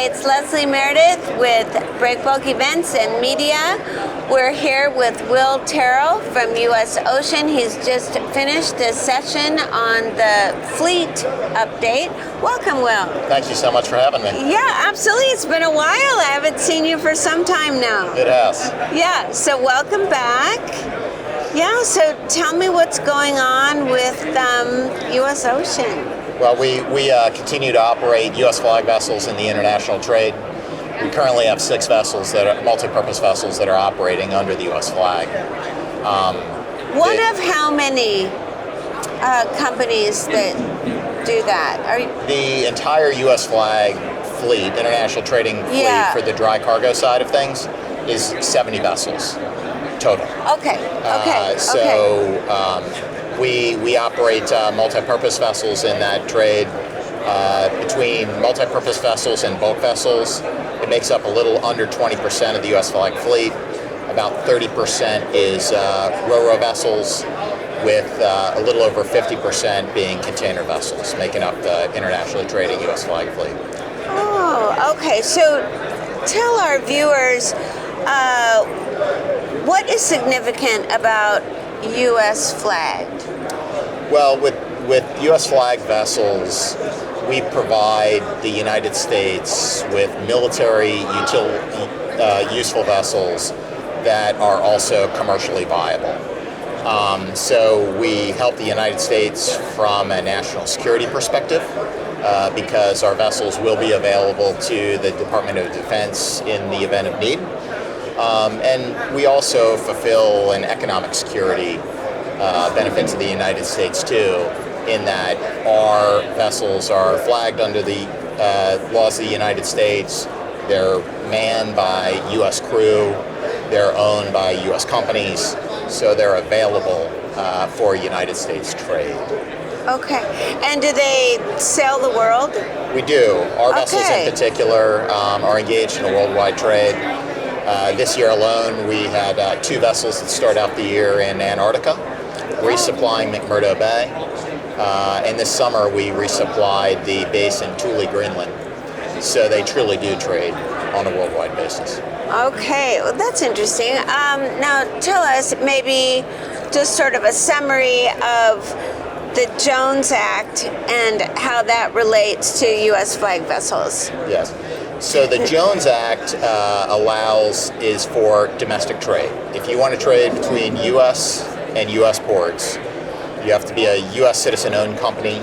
Hi, it's Leslie Meredith with Breakbulk Events and Media. We're here with Will Terrill from U.S. Ocean. He's just finished a session on the fleet update. Welcome, Will. Thank you so much for having me. Yeah, absolutely. It's been a while. I haven't seen you for some time now. It has. Yeah, so welcome back. Yeah, so tell me what's going on with U.S. Ocean. Well, we continue to operate U.S. flag vessels in the international trade. We currently have 6 vessels that are multi-purpose vessels that are operating under the U.S. flag. One of how many companies that do that? The entire U.S. flag fleet, international trading fleet for the dry cargo side of things, is 70 vessels total. Okay. We operate multi-purpose vessels in that trade. Between multi-purpose vessels and bulk vessels, it makes up a little under 20% of the U.S. flag fleet. About 30% is ro-ro vessels, with a little over 50% being container vessels, making up the internationally trading U.S. flag fleet. Oh, okay. So tell our viewers what is significant about U.S. flagged? Well, with U.S. flag vessels, we provide the United States with military useful vessels that are also commercially viable. So we help the United States from a national security perspective because our vessels will be available to the Department of Defense in the event of need. And we also fulfill an economic security benefit to the United States too, in that our vessels are flagged under the laws of the United States. They're manned by U.S. crew. They're owned by U.S. companies, so they're available for United States trade. Okay. And do they sail the world? We do. Our vessels in particular are engaged in a worldwide trade. This year alone, we had 2 vessels that start out the year in Antarctica, resupplying McMurdo Bay. And this summer, we resupplied the base in Thule, Greenland. So they truly do trade on a worldwide basis. Okay, well, that's interesting. Now, tell us maybe just sort of a summary of the Jones Act and how that relates to U.S. flag vessels. Yes. So the Jones Act is for domestic trade. If you want to trade between U.S. and U.S. ports, you have to be a U.S. citizen-owned company,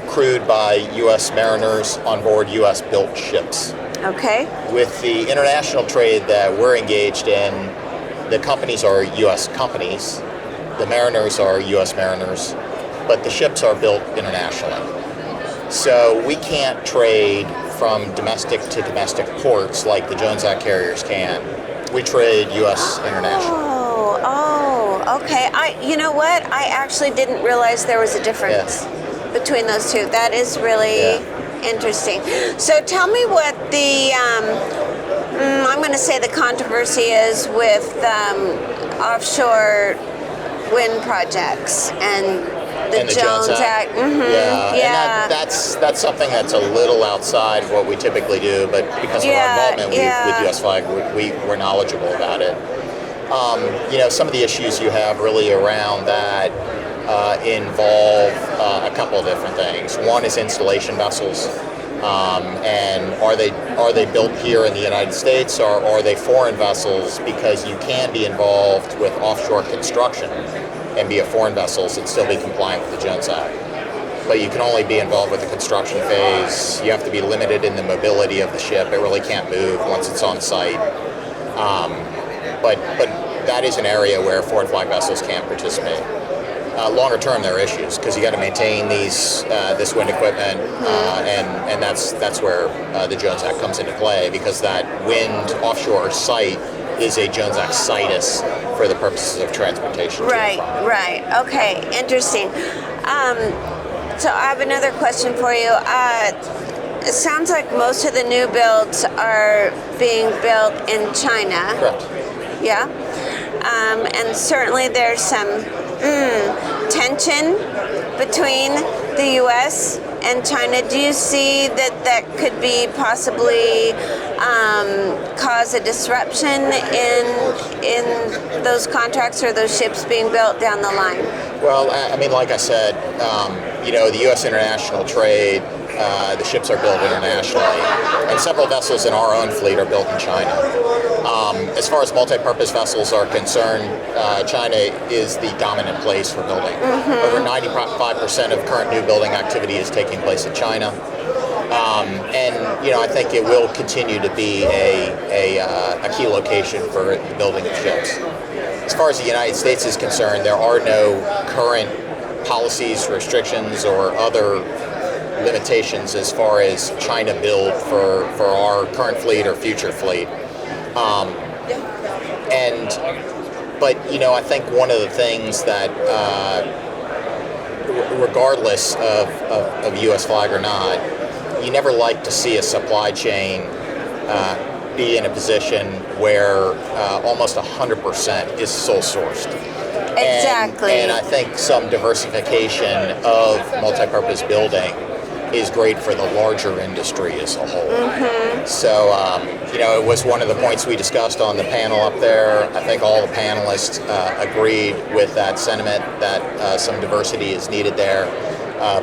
crewed by U.S. mariners on board U.S.-built ships. Okay. With the international trade that we're engaged in, the companies are U.S. companies, the mariners are U.S. mariners, but the ships are built internationally. So we can't trade from domestic to domestic ports like the Jones Act carriers can. We trade U.S. international. Oh, okay. You know what? I actually didn't realize there was a difference between those two. That is really interesting. So tell me what the, I'm going to say the controversy is with offshore wind projects and the Jones Act. Mm-hmm. And that's something that's a little outside of what we typically do, but because of our involvement with U.S. flag, we're knowledgeable about it. Some of the issues you have really around that involve a couple of different things. One is installation vessels, and are they built here in the United States, or are they foreign vessels? Because you can be involved with offshore construction and be a foreign vessels and still be compliant with the Jones Act. But you can only be involved with the construction phase. You have to be limited in the mobility of the ship. It really can't move once it's on site. But that is an area where foreign flag vessels can't participate. Longer term, there are issues because you got to maintain this wind equipment, and that's where the Jones Act comes into play, because that wind offshore site is a Jones Act situs for the purposes of transportation. Right. Okay, interesting. So I have another question for you. It sounds like most of the new builds are being built in China. Correct. Yeah. And certainly there's some tension between the U.S. and China. Do you see that could be possibly cause a disruption in those contracts or those ships being built down the line? Well, I mean, like I said, the U.S. international trade, the ships are built internationally, and several vessels in our own fleet are built in China. As far as multi-purpose vessels are concerned, China is the dominant place for building. Over 95% of current new building activity is taking place in China. I think it will continue to be a key location for the building of ships. As far as the United States is concerned, there are no current policies, restrictions, or other limitations as far as China build for our current fleet or future fleet. But I think one of the things that, regardless of U.S. flag or not, you never like to see a supply chain be in a position where almost 100% is sole sourced. Exactly. And I think some diversification of multi-purpose building is great for the larger industry as a whole. So, it was one of the points we discussed on the panel up there. I think all the panelists agreed with that sentiment that some diversity is needed there,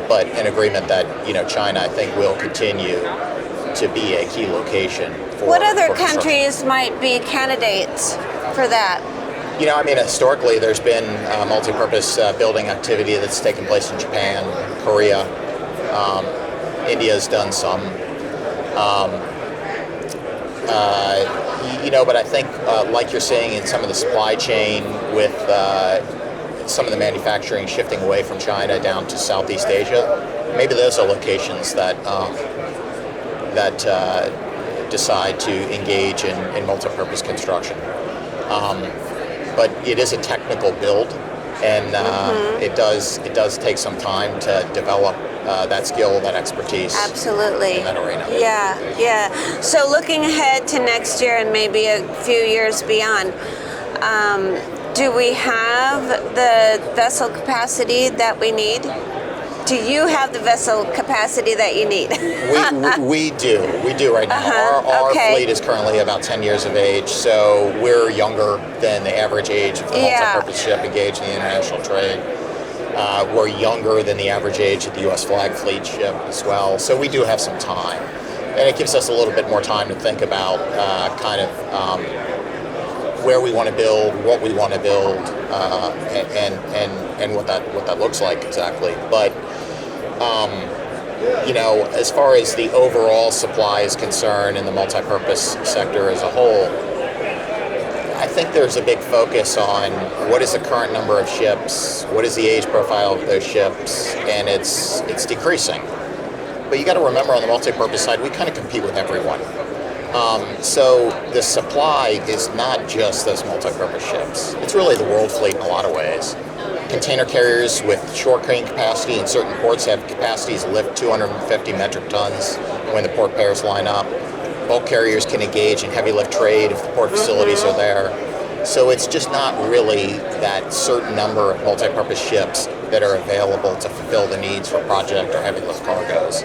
but an agreement that, China, I think, will continue to be a key location for. What other countries might be candidates for that? Historically, there's been multi-purpose building activity that's taken place in Japan, Korea. India's done some. But I think, like you're saying, in some of the supply chain with some of the manufacturing shifting away from China down to Southeast Asia, maybe those are locations that decide to engage in multi-purpose construction. But it is a technical build, and it does take some time to develop that skill, that expertise. Absolutely. In that arena. Yeah. So looking ahead to next year and maybe a few years beyond, do we have the vessel capacity that we need? Do you have the vessel capacity that you need? we do right now. Our fleet is currently about 10 years of age, so we're younger than the average age of the multi-purpose ship engaged in the international trade. We're younger than the average age of the U.S. flag fleet ship as well, so we do have some time. And it gives us a little bit more time to think about where we want to build, what we want to build, and what that looks like exactly. But as far as the overall supply is concerned in the multi-purpose sector as a whole, I think there's a big focus on what is the current number of ships, what is the age profile of those ships, and it's decreasing. But you got to remember, on the multi-purpose side, we kind of compete with everyone. So the supply is not just those multi-purpose ships. It's really the world fleet in a lot of ways. Container carriers with short crane capacity in certain ports have capacities to lift 250 metric tons when the port pairs line up. Bulk carriers can engage in heavy lift trade if the port facilities are there. So it's just not really that certain number of multi-purpose ships that are available to fulfill the needs for project or heavy lift cargoes.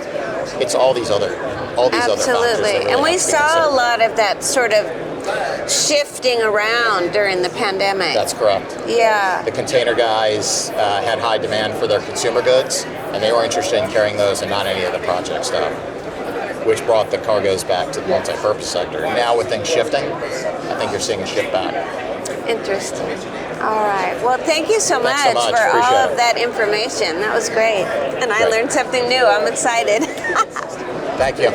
It's all these other factors. Absolutely. And we saw a lot of that sort of shifting around during the pandemic. That's correct. Yeah. The container guys had high demand for their consumer goods, and they were interested in carrying those and not any of the project stuff, which brought the cargoes back to the multi-purpose sector. Now with things shifting, I think you're seeing a shift back. Interesting. All right. Well, thank you so much for Appreciate all of that information. That was great. And I learned something new. I'm excited. Thank you.